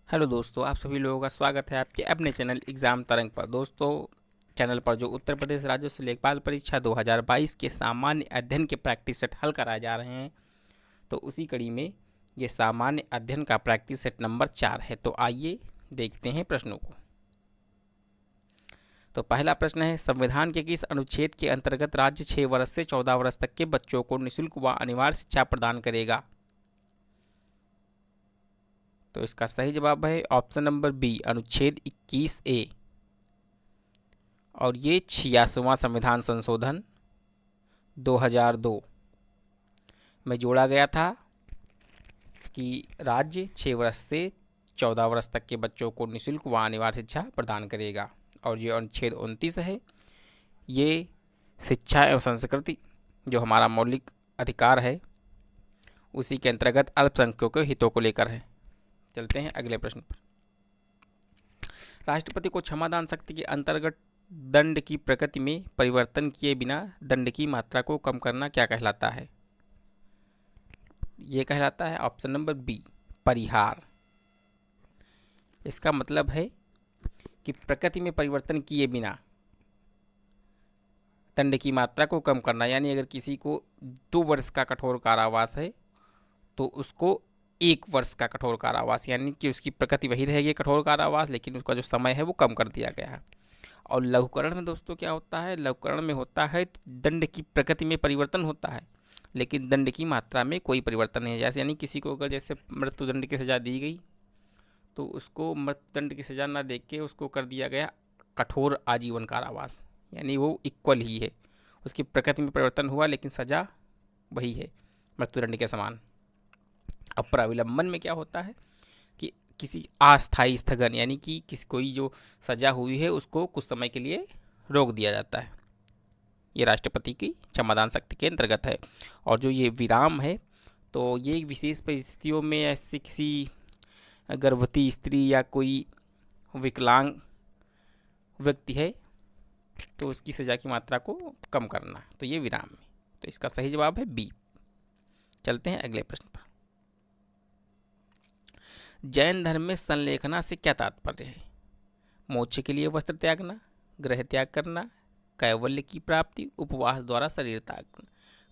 Hello दोस्तों, आप सभी लोगों का स्वागत है आपके अपने चैनल एग्ज़ाम तरंग पर। दोस्तों, चैनल पर जो उत्तर प्रदेश राजस्व लेखपाल परीक्षा 2022 के सामान्य अध्ययन के प्रैक्टिस सेट हल कराए जा रहे हैं, तो उसी कड़ी में ये सामान्य अध्ययन का प्रैक्टिस सेट नंबर 4 है। तो आइए देखते हैं प्रश्नों को। तो पहला प्रश्न है, संविधान के किस अनुच्छेद के अंतर्गत राज्य 6 वर्ष से 14 वर्ष तक के बच्चों को निःशुल्क व अनिवार्य शिक्षा प्रदान करेगा? तो इसका सही जवाब है ऑप्शन नंबर बी, अनुच्छेद 21A। और ये 86वां संविधान संशोधन 2002 में जोड़ा गया था कि राज्य 6 वर्ष से 14 वर्ष तक के बच्चों को निःशुल्क व अनिवार्य शिक्षा प्रदान करेगा। और ये अनुच्छेद 29 है, ये शिक्षा एवं संस्कृति जो हमारा मौलिक अधिकार है उसी के अंतर्गत अल्पसंख्यकों के हितों को लेकर है। चलते हैं अगले प्रश्न पर। राष्ट्रपति को क्षमादान शक्ति के अंतर्गत दंड की प्रकृति में परिवर्तन किए बिना दंड की मात्रा को कम करना क्या कहलाता है? यह कहलाता है ऑप्शन नंबर बी, परिहार। इसका मतलब है कि प्रकृति में परिवर्तन किए बिना दंड की मात्रा को कम करना, यानी अगर किसी को 2 वर्ष का कठोर कारावास है तो उसको 1 वर्ष का कठोर कारावास, यानी कि उसकी प्रकृति वही रहेगी कठोर कारावास, लेकिन उसका जो समय है वो कम कर दिया गया है। और लघुकरण में दोस्तों क्या होता है? लघुकरण में होता है दंड की प्रकृति में परिवर्तन होता है लेकिन दंड की मात्रा में कोई परिवर्तन नहीं है। जैसे यानी किसी को अगर जैसे मृत्युदंड की सज़ा दी गई तो उसको मृत्युदंड की सज़ा ना देख के उसको कर दिया गया कठोर आजीवन कारावास, यानी वो इक्वल ही है, उसकी प्रकृति में परिवर्तन हुआ लेकिन सज़ा वही है मृत्युदंड के समान। अब प्राविलंबन में क्या होता है कि किसी अस्थायी स्थगन, यानी कि किसी कोई जो सजा हुई है उसको कुछ समय के लिए रोक दिया जाता है। ये राष्ट्रपति की क्षमादान शक्ति के अंतर्गत है। और जो ये विराम है तो ये विशेष परिस्थितियों में ऐसे किसी गर्भवती स्त्री या कोई विकलांग व्यक्ति है तो उसकी सजा की मात्रा को कम करना, तो ये विराम है। तो इसका सही जवाब है बी। चलते हैं अगले प्रश्न पर। जैन धर्म में संलेखना से क्या तात्पर्य है? मोक्ष के लिए वस्त्र त्यागना, ग्रह त्याग करना, कैवल्य की प्राप्ति, उपवास द्वारा शरीर त्यागना।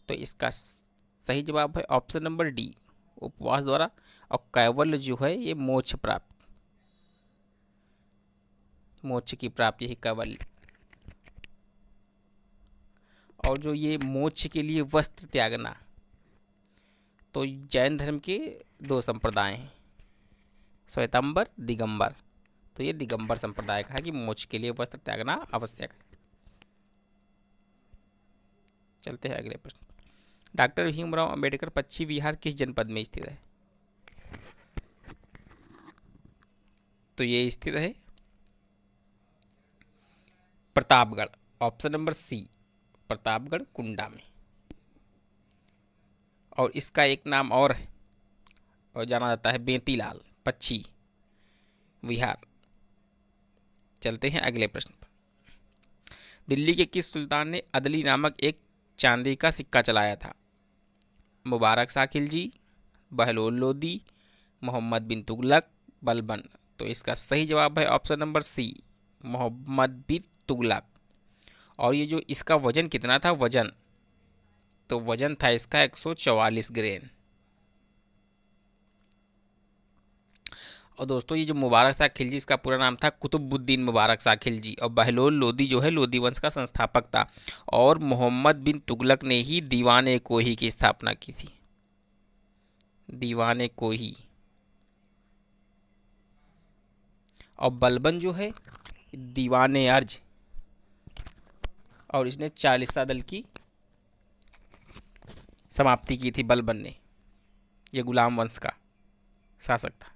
तो इसका सही जवाब है ऑप्शन नंबर डी, उपवास द्वारा। और कैवल्य जो है ये मोक्ष प्राप्ति, मोक्ष की प्राप्ति है कैवल्य। और जो ये मोक्ष के लिए वस्त्र त्यागना, तो जैन धर्म के 2 संप्रदाय हैं, श्वेतांबर, दिगंबर। तो ये दिगंबर संप्रदाय का है कि मोक्ष के लिए वस्त्र त्यागना आवश्यक है। चलते हैं अगले प्रश्न। डॉक्टर भीमराव अंबेडकर पश्चिम बिहार किस जनपद में स्थित है? तो ये स्थित है Pratapgarh, option number C, Pratapgarh Kunda में। और इसका एक नाम और है और जाना जाता है बेतीलाल, पश्चिम बिहार। चलते हैं अगले प्रश्न पर। दिल्ली के किस सुल्तान ने अदली नामक एक चांदी का सिक्का चलाया था? मुबारक शाह खिलजी, बहलोल लोदी, मोहम्मद बिन तुगलक, बलबन। तो इसका सही जवाब है ऑप्शन नंबर सी, मोहम्मद बिन तुगलक। और ये जो इसका वजन कितना था, वजन तो वजन था इसका 144 ग्रेन। और दोस्तों ये जो मुबारक शाह खिलजी, इसका पूरा नाम था कुतुबुद्दीन मुबारक शाह खिलजी। और बहलोल लोदी जो है लोदी वंश का संस्थापक था। और मोहम्मद बिन तुगलक ने ही दीवाने कोही की स्थापना की थी, दीवाने कोही। और बलबन जो है दीवाने अर्ज, और इसने चालीसा दल की समाप्ति की थी बलबन ने। ये गुलाम वंश का शासक था।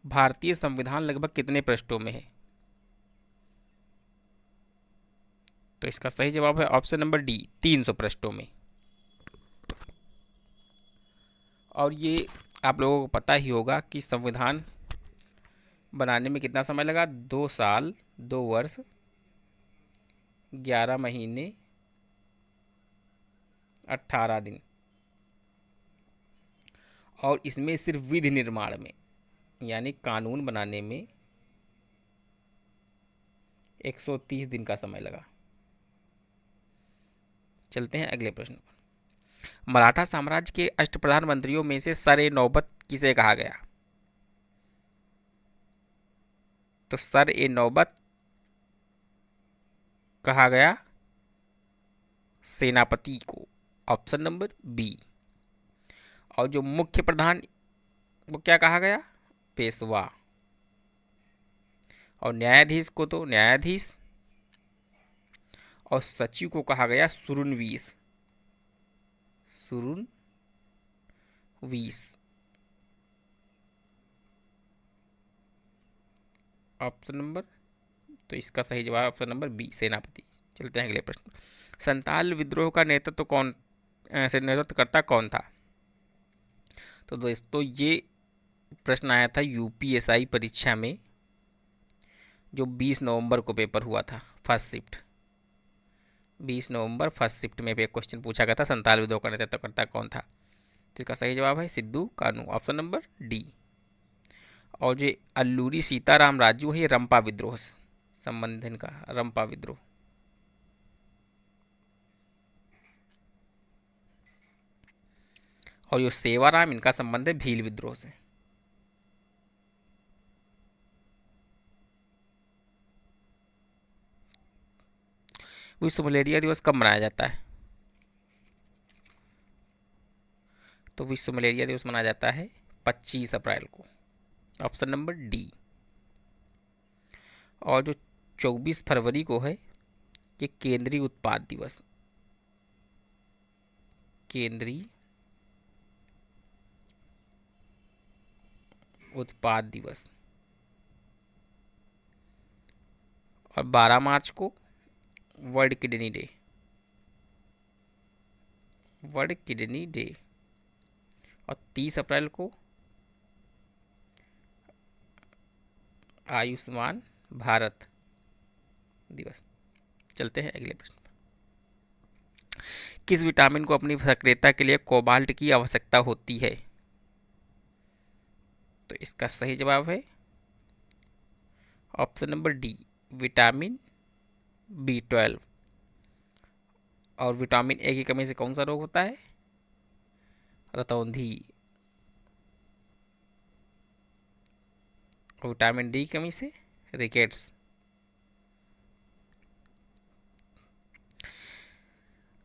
भारतीय संविधान लगभग कितने पृष्ठों में है? तो इसका सही जवाब है ऑप्शन नंबर डी, 300 पृष्ठों में। और ये आप लोगों को पता ही होगा कि संविधान बनाने में कितना समय लगा, 2 साल 2 वर्ष 11 महीने 18 दिन। और इसमें सिर्फ विधि निर्माण में यानी कानून बनाने में 130 दिन का समय लगा। चलते हैं अगले प्रश्न पर। मराठा साम्राज्य के अष्टप्रधान मंत्रियों में से सर ए नौबत किसे कहा गया? तो सर ए नौबत कहा गया सेनापति को, ऑप्शन नंबर बी। और जो मुख्य प्रधान वो क्या कहा गया? पेशवा। और न्यायाधीश को तो न्यायाधीश, और सचिव को कहा गया सुरुनवीस। ऑप्शन नंबर, तो इसका सही जवाब ऑप्शन नंबर बी, सेनापति। चलते हैं अगले प्रश्न। संताल विद्रोह का नेतृत्वकर्ता कौन था? तो दोस्तों ये प्रश्न आया था यूपीएसआई परीक्षा में, जो 20 नवंबर को पेपर हुआ था, फर्स्ट शिफ्ट। 20 नवंबर फर्स्ट शिफ्ट में भी एक क्वेश्चन पूछा गया था, संताल विद्रोह का नेतृत्वकर्ता कौन था? तो इसका सही जवाब है सिद्धू कानू, ऑप्शन नंबर डी। और जो अल्लूरी सीताराम राजू है, ये रंपा विद्रोह संबंध इनका, रंपा विद्रोह। और जो सेवाराम, इनका संबंध है भील विद्रोह से। विश्व मलेरिया दिवस कब मनाया जाता है? तो विश्व मलेरिया दिवस मनाया जाता है 25 अप्रैल को, ऑप्शन नंबर डी। और जो 24 फरवरी को है, ये केंद्रीय उत्पाद दिवस, केंद्रीय उत्पाद दिवस। और 12 मार्च को world kidney day, world kidney day. और 30 अप्रैल को आयुष्मान भारत दिवस। चलते हैं अगले प्रश्न पर। किस विटामिन को अपनी सक्रियता के लिए कोबाल्ट की आवश्यकता होती है? तो इसका सही जवाब है option number D, vitamin B12। और विटामिन ए की कमी से कौन सा रोग होता है? रतौंधी। और विटामिन डी की कमी से रिकेट्स।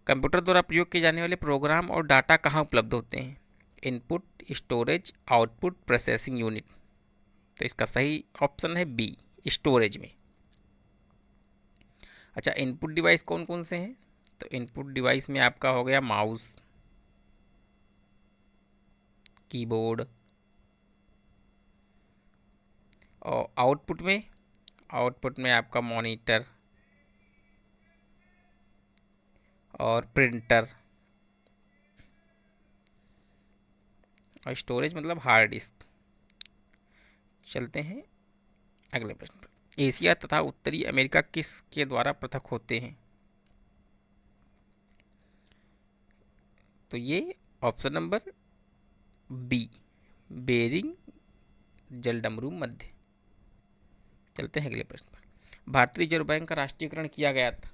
कंप्यूटर द्वारा प्रयोग किए जाने वाले प्रोग्राम और डाटा कहाँ उपलब्ध होते हैं? Input, storage, output, processing unit. तो इसका सही ऑप्शन है बी, स्टोरेज में। अच्छा, इनपुट डिवाइस कौन कौन से हैं? तो इनपुट डिवाइस में आपका हो गया माउस, कीबोर्ड। और आउटपुट में आपका मॉनिटर और प्रिंटर। और स्टोरेज मतलब हार्ड डिस्क। चलते हैं अगले प्रश्न पर। एशिया तथा उत्तरी अमेरिका किस के द्वारा पृथक होते हैं? तो ये ऑप्शन नंबर बी, बेरिंग जलडमरू मध्य। चलते हैं अगले प्रश्न पर। भारतीय रिजर्व बैंक का राष्ट्रीयकरण किया गया था?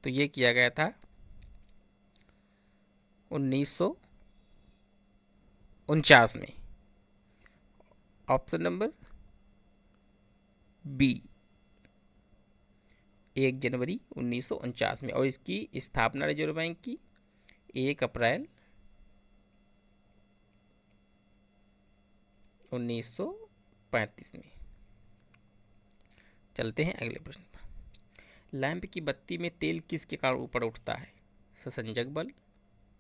तो ये किया गया था 1949 में, ऑप्शन नंबर बी, 1 जनवरी 1949 में। और इसकी स्थापना रिजर्व बैंक की 1 अप्रैल 1935 में। चलते हैं अगले प्रश्न पर। लैंप की बत्ती में तेल किसके कारण ऊपर उठता है? ससंजक बल,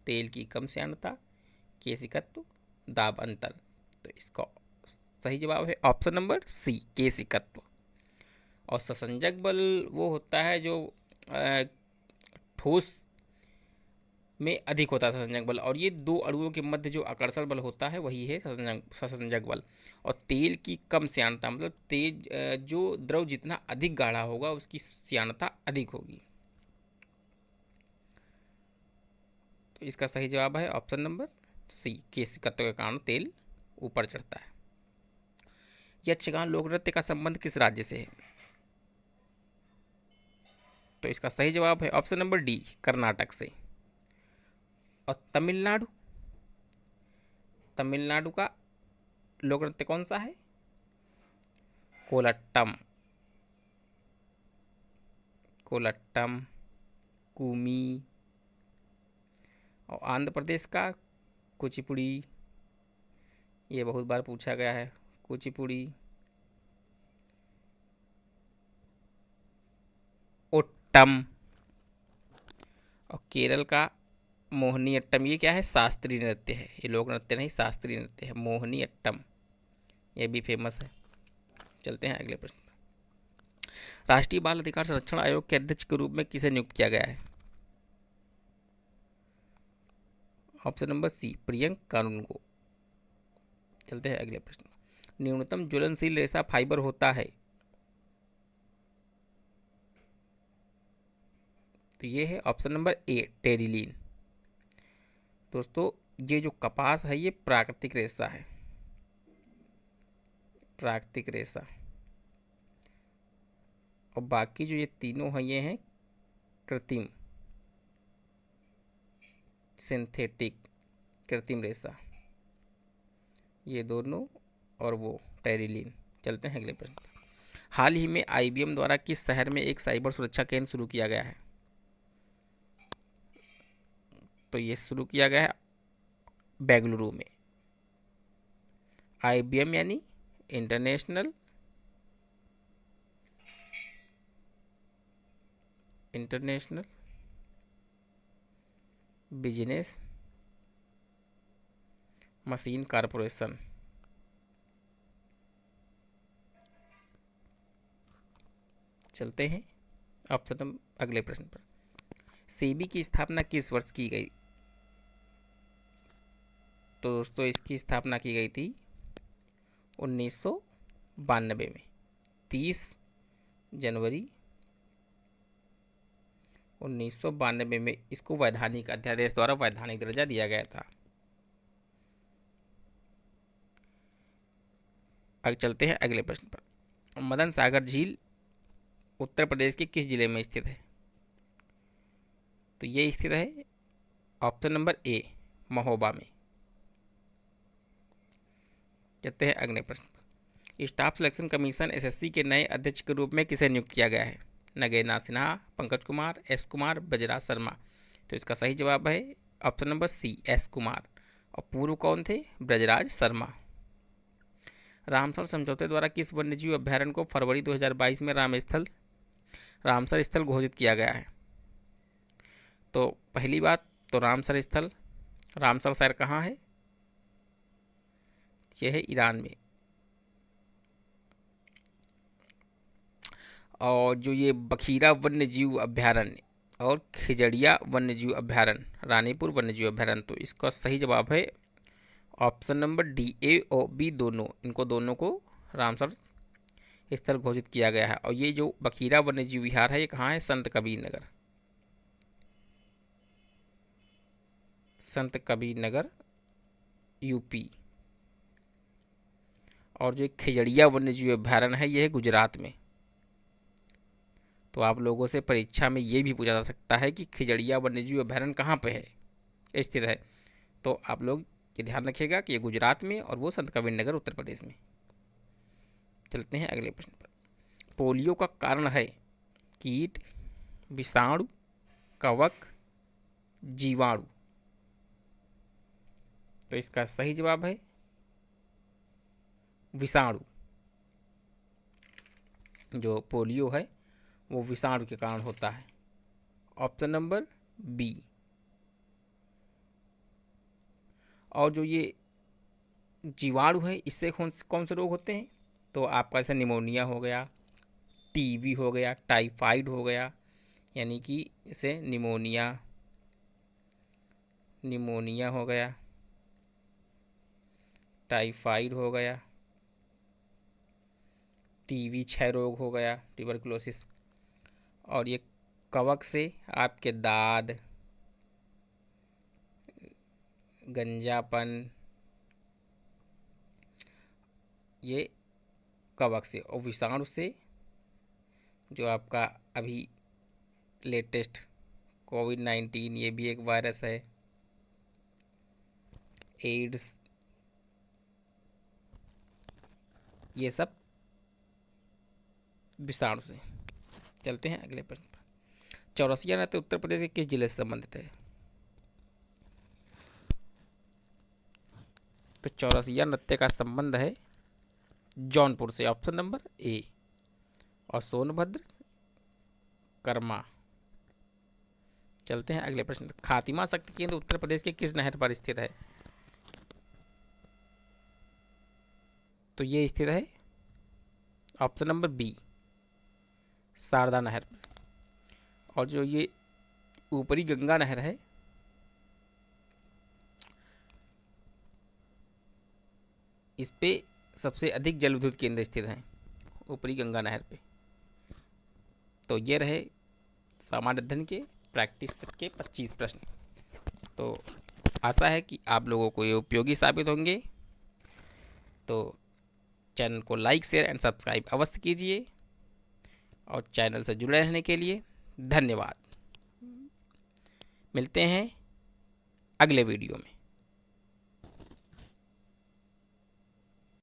तेल की कम श्यानता, केशिकत्व, दाब अंतर। तो इसका सही जवाब है ऑप्शन नंबर सी, केशिकत्व। और ससंजक बल वो होता है जो ठोस में अधिक होता है ससंजक बल, और ये दो अणुओं के मध्य जो आकर्षण बल होता है वही है ससंजक बल। और तेल की कम श्यानता मतलब तेज जो द्रव जितना अधिक गाढ़ा होगा उसकी श्यानता अधिक होगी। तो इसका सही जवाब है ऑप्शन नंबर सी, केशकत्व के कारण तेल ऊपर चढ़ता है। यक्षगान लोक नृत्य का संबंध किस राज्य से है? तो इसका सही जवाब है ऑप्शन नंबर डी, कर्नाटक से। और तमिलनाडु, तमिलनाडु का लोक नृत्य कौन सा है? कोलट्टम, कोलट्टम, कूमी। और आंध्र प्रदेश का कुचिपुड़ी, ये बहुत बार पूछा गया है, कुचिपुड़ी। ओट्टम। और केरल का मोहिनी अट्टम, ये क्या है? शास्त्रीय नृत्य है, ये लोक नृत्य नहीं, शास्त्रीय नृत्य है, मोहिनी अट्टम, ये भी फेमस है। चलते हैं अगले प्रश्न। राष्ट्रीय बाल अधिकार संरक्षण आयोग के अध्यक्ष के रूप में किसे नियुक्त किया गया है? ऑप्शन नंबर सी, प्रियंक कानून को। चलते हैं अगले प्रश्न। न्यूनतम ज्वलनशील रेशा फाइबर होता है, तो ये है ऑप्शन नंबर ए, टेरिलीन। दोस्तों ये जो कपास है ये प्राकृतिक रेशा है, प्राकृतिक रेशा। और बाकी जो ये तीनों हैं ये हैं कृत्रिम, सिंथेटिक, कृत्रिम रेशा, ये दोनों, और वो टेरिलीन। चलते हैं अगले प्रश्न। हाल ही में IBM द्वारा किस शहर में एक साइबर सुरक्षा केंद्र शुरू किया गया है? तो ये शुरू किया गया है बेंगलुरु में। IBM यानी इंटरनेशनल बिजनेस मशीन कारपोरेशन। चलते हैं ऑप्शन अगले प्रश्न पर। सेबी की स्थापना किस वर्ष की गई? तो दोस्तों इसकी स्थापना की गई थी 1992 में, 30 जनवरी 1992 में इसको वैधानिक अध्यादेश द्वारा वैधानिक दर्जा दिया गया था। आगे चलते हैं अगले प्रश्न पर। मदन सागर झील उत्तर प्रदेश के किस जिले में स्थित है? तो ये स्थित है ऑप्शन नंबर ए, महोबा में। चलते हैं अगले प्रश्न पर। स्टाफ सिलेक्शन कमीशन SSC के नए अध्यक्ष के रूप में किसे नियुक्त किया गया है? नगेना सिन्हा, पंकज कुमार, S कुमार, ब्रजराज शर्मा। तो इसका सही जवाब है option number C, S Kumar. और पूर्व कौन थे? ब्रजराज शर्मा। रामसर समझौते द्वारा किस वन्यजीव अभ्यारण्य को फरवरी 2022 में रामसर स्थल घोषित किया गया है? तो पहली बात तो रामसर शहर कहाँ है? यह है ईरान में। और जो ये बखीरा वन्यजीव अभ्यारण्य और खिजड़िया वन्यजीव अभ्यारण्य, रानीपुर वन्यजीव अभ्यारण्य, तो इसका सही जवाब है ऑप्शन नंबर डी, A और B दोनों, इनको दोनों को रामसर स्थल घोषित किया गया है। और ये जो बखीरा वन्यजीव विहार है ये कहाँ है? संत कबीर नगर UP। और जो खिजड़िया वन्यजीव अभ्यारण्य है ये है गुजरात में। तो आप लोगों से परीक्षा में ये भी पूछा जा सकता है कि खिजड़िया वन्यजीव अभ्यारण्य कहाँ पे है, स्थित है। तो आप लोग ये ध्यान रखिएगा कि ये गुजरात में और वो संत कबीर नगर उत्तर प्रदेश में। चलते हैं अगले प्रश्न पर। पोलियो का कारण है कीट, विषाणु, कवक, जीवाणु। तो इसका सही जवाब है विषाणु। जो पोलियो है वो विषाणु के कारण होता है, ऑप्शन नंबर B। और जो ये जीवाणु है इससे कौन से रोग होते हैं? तो आपका जैसे निमोनिया हो गया, TB हो गया, टाइफाइड हो गया, यानी कि इसे निमोनिया हो गया, टाइफाइड हो गया, TB क्षय रोग हो गया, ट्यूबरकुलोसिस। और ये कवक से आपके दाद, गंजापन, ये कवक से। और विषाणु से जो आपका अभी लेटेस्ट कोविड-19, ये भी एक वायरस है। एड्स, ये सब विषाणु से। चलते हैं अगले प्रश्न पर। चौरसिया नृत्य उत्तर प्रदेश के किस जिले से संबंधित है? तो चौरसिया नृत्य का संबंध है जौनपुर से, ऑप्शन नंबर ए। और सोनभद्र, कर्मा। चलते हैं अगले प्रश्न। खातिमा शक्ति केंद्र उत्तर प्रदेश के किस नहर पर स्थित है? तो ये स्थित है ऑप्शन नंबर बी, शारदा नहर पर। और जो ये ऊपरी गंगा नहर है, इस पे सबसे अधिक जल विद्युत केंद्र स्थित हैं, ऊपरी गंगा नहर पे। तो ये रहे सामान्य अध्ययन के प्रैक्टिस के 25 प्रश्न। तो आशा है कि आप लोगों को ये उपयोगी साबित होंगे। तो चैनल को लाइक, शेयर एंड सब्सक्राइब अवश्य कीजिए। और चैनल से जुड़े रहने के लिए धन्यवाद। मिलते हैं अगले वीडियो में।